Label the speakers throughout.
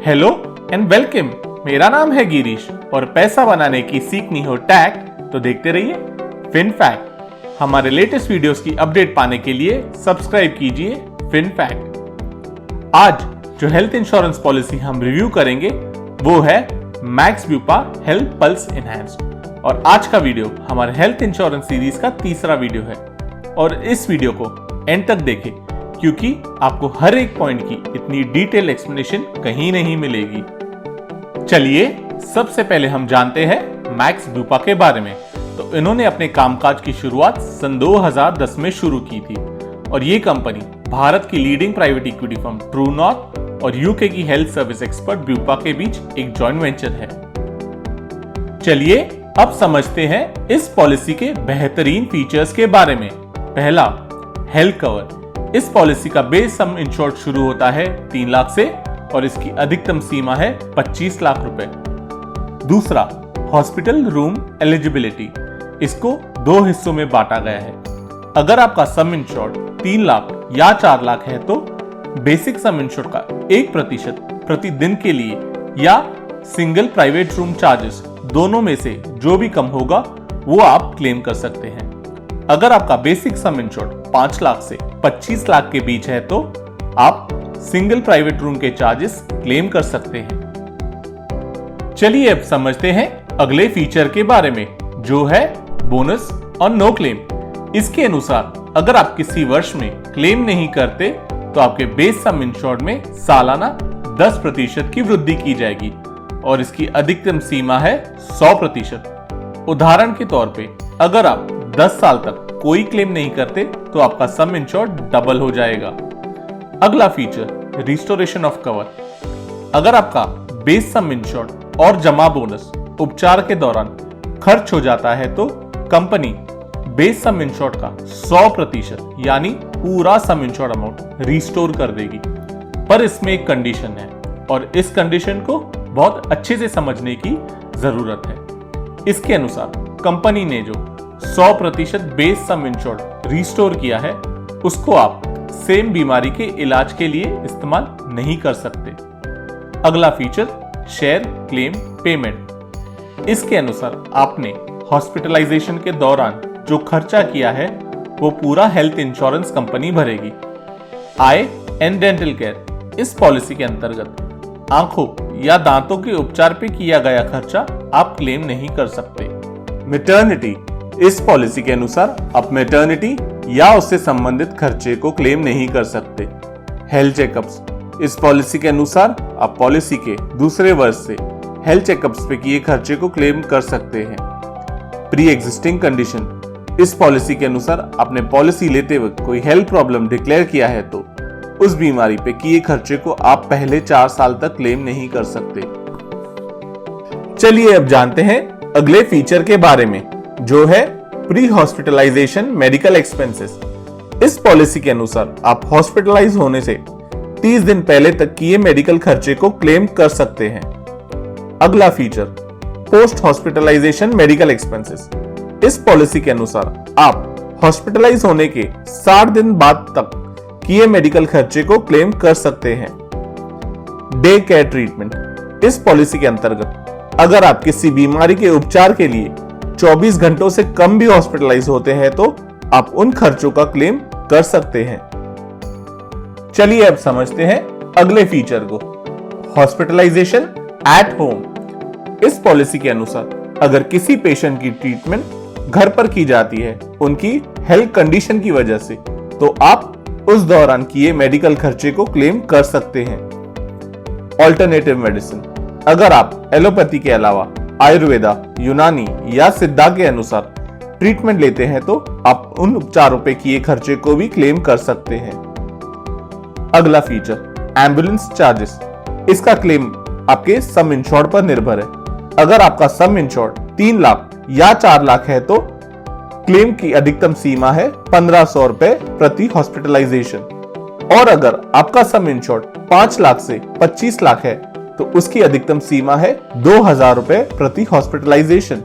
Speaker 1: Hello and welcome. मेरा नाम है गिरीश और पैसा बनाने की सीखनी हो टैग तो देखते रहिए फिन फैक्ट। हमारे लेटेस्ट वीडियोस की अपडेट पाने के लिए सब्सक्राइब कीजिए फिन फैक्ट। आज जो हेल्थ इंश्योरेंस पॉलिसी हम रिव्यू करेंगे वो है मैक्स ब्यूपा हेल्थ पल्स एनहांस्ड और आज का वीडियो हमारे हेल्थ इंश्योरेंस सीरीज का तीसरा वीडियो है और इस वीडियो को एंड तक देखें क्योंकि आपको हर एक पॉइंट की इतनी डिटेल एक्सप्लेनेशन कहीं नहीं मिलेगी। चलिए सबसे पहले हम जानते हैं मैक्स ब्यूपा के बारे में। तो इन्होंने अपने कामकाज की शुरुआत सन 2010 में शुरू की थी और ये कंपनी भारत की leading private equity firm true north और यूके की हेल्थ सर्विस एक्सपर्ट ब्यूपा के बीच एक जॉइंट वेंचर है। चलिए अब समझते हैं इस पॉलिसी के बेहतरीन फीचर्स के बारे में। पहला, हेल्थ कवर। इस पॉलिसी का बेस सम इंश्योर्ड शुरू होता है 3 लाख से और इसकी अधिकतम सीमा है 25 लाख रुपए। दूसरा, हॉस्पिटल रूम एलिजिबिलिटी। इसको 2 हिस्सों में बांटा गया है। अगर आपका सम इंश्योर्ड 3 लाख या 4 लाख है तो बेसिक सम इंश्योर्ड का 1% प्रतिदिन के लिए या सिंगल प्राइवेट रूम चार्जेस दोनों में से जो भी कम होगा वो आप क्लेम कर सकते हैं। अगर आपका बेसिक सम इंश्योर्ड 5 लाख से 25 लाख के बीच है तो आप सिंगल प्राइवेट रूम के चार्जेस क्लेम कर सकते हैं। चलिए अब समझते हैं अगले फीचर के बारे में जो है बोनस और नो क्लेम। इसके अनुसार अगर आप किसी वर्ष में क्लेम नहीं करते तो आपके बेस सम इंश्योर्ड में सालाना 10% की वृद्धि की जाएगी और इसकी अधिकतम सीमा है 100%। उदाहरण के तौर पे अगर आप 10 साल तक कोई क्लेम नहीं करते तो आपका सम इंश्योर्ड डबल हो जाएगा। अगला फीचर, रिस्टोरेशन ऑफ कवर। अगर आपका बेस सम इंश्योर्ड और जमा बोनस उपचार के दौरान खर्च हो जाता है तो कंपनी बेस सम इंश्योर्ड का 100% यानी पूरा सम इंश्योर्ड अमाउंट रिस्टोर कर देगी। पर इसमें एक कंडीशन है और इस कंडीशन को बहुत अच्छे से समझने की जरूरत है। इसके अनुसार कंपनी ने जो 100% बेस सम इंश्योर्ड रिस्टोर किया है उसको आप सेम बीमारी के इलाज के लिए इस्तेमाल नहीं कर सकते। अगला फीचर, शेयर क्लेम पेमेंट। इसके अनुसार आपने हॉस्पिटलाइजेशन के दौरान जो खर्चा किया है वो पूरा हेल्थ इंश्योरेंस कंपनी भरेगी। आई एंड डेंटल केयर। इस पॉलिसी के अंतर्गत आंखों या दांतों के उपचार पे किया गया खर्चा आप क्लेम नहीं कर सकते। मैटरनिटी। इस पॉलिसी के अनुसार आप मैटरनिटी या उससे संबंधित खर्चे को क्लेम नहीं कर सकते। Health checkups. इस पॉलिसी के अनुसार आप पॉलिसी के दूसरे वर्ष से हेल्थ चेकअप्स पे किए खर्चे को क्लेम कर सकते हैं। Pre existing condition. इस पॉलिसी के अनुसार आपने पॉलिसी लेते वक्त कोई हेल्थ प्रॉब्लम डिक्लेयर किया है तो उस बीमारी पे किए खर्चे को आप पहले 4 साल तक क्लेम नहीं कर सकते। चलिए अब जानते हैं अगले फीचर के बारे में जो है प्री हॉस्पिटलाइजेशन मेडिकल एक्सपेंसेस। इस पॉलिसी के अनुसार आप हॉस्पिटलाइज होने से 30 दिन पहले तक किए मेडिकल खर्चे को क्लेम कर सकते हैं। अगला feature, post hospitalization medical expenses. इस पॉलिसी के अनुसार आप हॉस्पिटलाइज होने के 60 दिन बाद तक किए मेडिकल खर्चे को क्लेम कर सकते हैं। Day care treatment. इस पॉलिसी के अंतर्गत अगर आप किसी बीमारी के उपचार के लिए 24 घंटों से कम भी हॉस्पिटलाइज होते हैं तो आप उन खर्चों का क्लेम कर सकते हैं। चलिए अब समझते हैं अगले फीचर को, हॉस्पिटलाइजेशन एट होम। इस पॉलिसी के अनुसार अगर किसी पेशेंट की ट्रीटमेंट घर पर की जाती है उनकी हेल्थ कंडीशन की वजह से तो आप उस दौरान किए मेडिकल खर्चे को क्लेम कर सकते हैं। Alternative medicine. अगर आप एलोपैथी के अलावा आयुर्वेदा, यूनानी या सिद्धा के अनुसार ट्रीटमेंट लेते हैं तो आप उन उपचारों पे किए खर्चे को भी क्लेम कर सकते हैं। अगला फीचर, एम्बुलेंस चार्जेस। इसका क्लेम आपके सम इंश्योर्ड पर निर्भर है। अगर आपका सम इंश्योर्ड 3 लाख या 4 लाख है तो क्लेम की अधिकतम सीमा है 1500 रुपए प्रति हॉस्पिटलाइजेशन और अगर आपका सम इंश्योर्ड 5 लाख से 25 लाख है तो उसकी अधिकतम सीमा है 2000 रुपए प्रति हॉस्पिटलाइजेशन।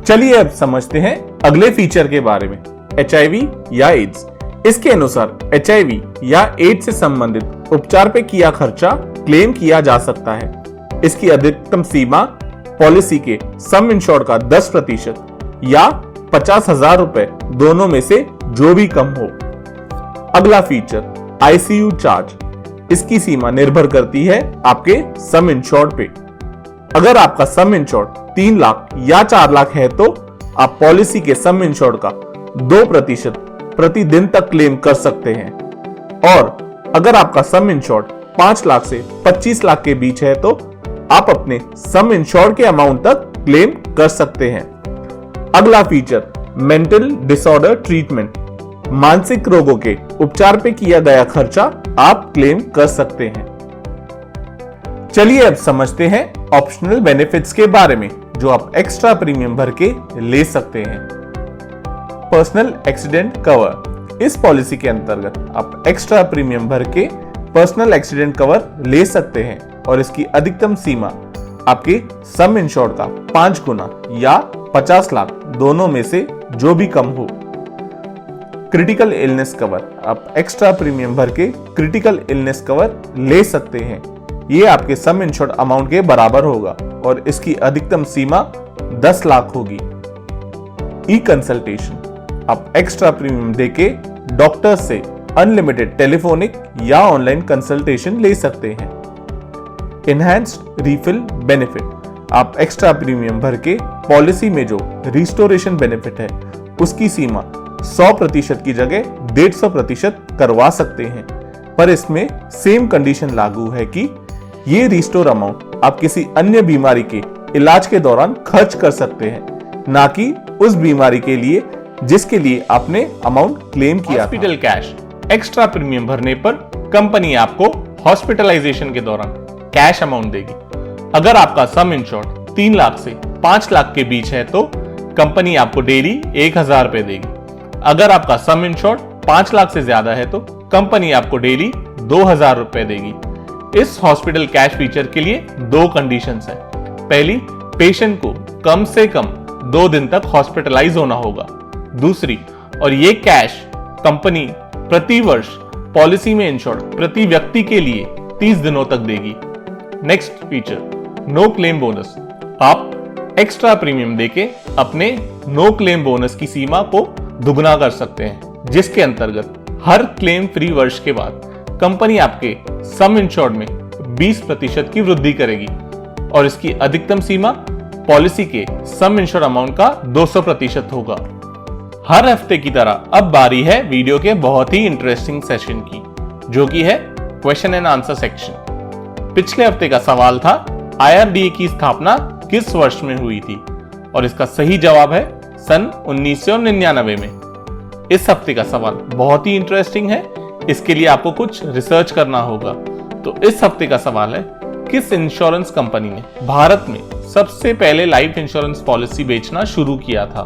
Speaker 1: चलिए अब समझते हैं अगले फीचर के बारे में, HIV या एड्स। इसके अनुसार HIV या एड्स से संबंधित उपचार पे किया खर्चा क्लेम किया जा सकता है। इसकी अधिकतम सीमा पॉलिसी के सम इंश्योर्ड का 10% या 50,000 रुपए दोनों में से जो भी कम हो। अगला फीचर आईसीयू चार्ज। इसकी सीमा निर्भर करती है आपके सम इंश्योर्ड पे। अगर आपका सम इंश्योर्ड 3 लाख या 4 लाख है तो आप पॉलिसी के सम इंश्योर्ड का 2% प्रतिदिन तक क्लेम कर सकते हैं, और अगर आपका सम इंश्योर्ड 5 लाख से 25 लाख के बीच है तो आप अपने सम इंश्योर्ड के अमाउंट तक क्लेम कर सकते हैं। अगला फीचर मेंटल डिसऑर्डर ट्रीटमेंट। मानसिक रोगों के उपचार पे किया गया खर्चा आप क्लेम कर सकते हैं। चलिए अब समझते हैं ऑप्शनल बेनिफिट्स के बारे में जो आप एक्स्ट्रा प्रीमियम भर के ले सकते हैं। Personal accident cover. इस पॉलिसी के अंतर्गत आप एक्स्ट्रा प्रीमियम भर के पर्सनल एक्सीडेंट कवर ले सकते हैं, और इसकी अधिकतम सीमा आपके सम इंश्योर्ड का 5 गुना या 50 लाख दोनों में से जो भी कम हो। Critical illness cover. आप एक्स्ट्रा प्रीमियम भर के क्रिटिकल इलनेस कवर ले सकते हैं। ये आपके सम इंश्योर्ड अमाउंट के बराबर होगा और इसकी अधिकतम सीमा 10 लाख होगी। E consultation. आप एक्स्ट्रा प्रीमियम देके डॉक्टर से अनलिमिटेड टेलीफोनिक या ऑनलाइन कंसल्टेशन ले सकते हैं। Enhanced refill benefit. आप एक्स्ट्रा प्रीमियम भर के पॉलिसी में जो रिस्टोरेशन बेनिफिट है उसकी सीमा 100% की जगह 150% करवा सकते हैं, पर इसमें सेम कंडीशन लागू है कि ये रिस्टोर अमाउंट आप किसी अन्य बीमारी के इलाज के दौरान खर्च कर सकते हैं, ना कि उस बीमारी के लिए जिसके लिए आपने अमाउंट क्लेम किया। Hospital cash. एक्स्ट्रा प्रीमियम भरने पर कंपनी आपको हॉस्पिटलाइजेशन के दौरान कैश अमाउंट देगी। अगर आपका सम इंश्योर्ड 3 लाख से 5 लाख के बीच है तो कंपनी आपको डेली 1,000 रुपए देगी। अगर आपका सम इंश्योर्ड 5 लाख से ज्यादा है तो कंपनी आपको डेली 2,000 रुपए देगी। इस हॉस्पिटल कैश फीचर के लिए 2 कंडीशंस हैं। पहली, पेशेंट को कम से कम 2 दिन तक हॉस्पिटलाइज होना होगा। दूसरी, और ये कैश कंपनी प्रति वर्ष पॉलिसी में इंश्योर्ड प्रति व्यक्ति के लिए 30 दिनों तक देगी। Next feature, no claim bonus. आप एक्स्ट्रा प्रीमियम देके अपने नो क्लेम बोनस की सीमा को दुगना कर सकते हैं, जिसके अंतर्गत हर क्लेम फ्री वर्ष के बाद कंपनी आपके सम इंश्योर्ड में 20% की वृद्धि करेगी, और इसकी अधिकतम सीमा पॉलिसी के सम इंश्योर्ड अमाउंट का 200% होगा। हर हफ्ते की तरह अब बारी है वीडियो के बहुत ही इंटरेस्टिंग सेशन की, जो कि है क्वेश्चन एंड आंसर सेक्शन। पिछले हफ्ते का सवाल था IRDA की स्थापना किस वर्ष में हुई थी, और इसका सही जवाब है सन 1999 में। इस हफ्ते का सवाल बहुत ही इंटरेस्टिंग है, इसके लिए आपको कुछ रिसर्च करना होगा। तो इस हफ्ते का सवाल है, किस इंश्योरेंस कंपनी ने भारत में सबसे पहले लाइफ इंश्योरेंस पॉलिसी बेचना शुरू किया था?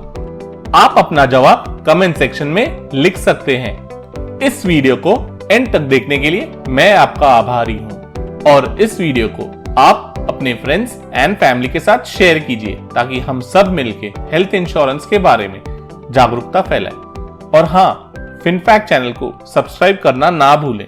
Speaker 1: आप अपना जवाब कमेंट सेक्शन में लिख सकते हैं। इस वीडियो को एंड तक देखने के लिए मैं आपका आभारी हूं, और इस वीडियो को आप अपने फ्रेंड्स एंड फैमिली के साथ शेयर कीजिए ताकि हम सब मिलकर हेल्थ इंश्योरेंस के बारे में जागरूकता फैलाएं। और हाँ, फिनफैक्ट चैनल को सब्सक्राइब करना ना भूलें।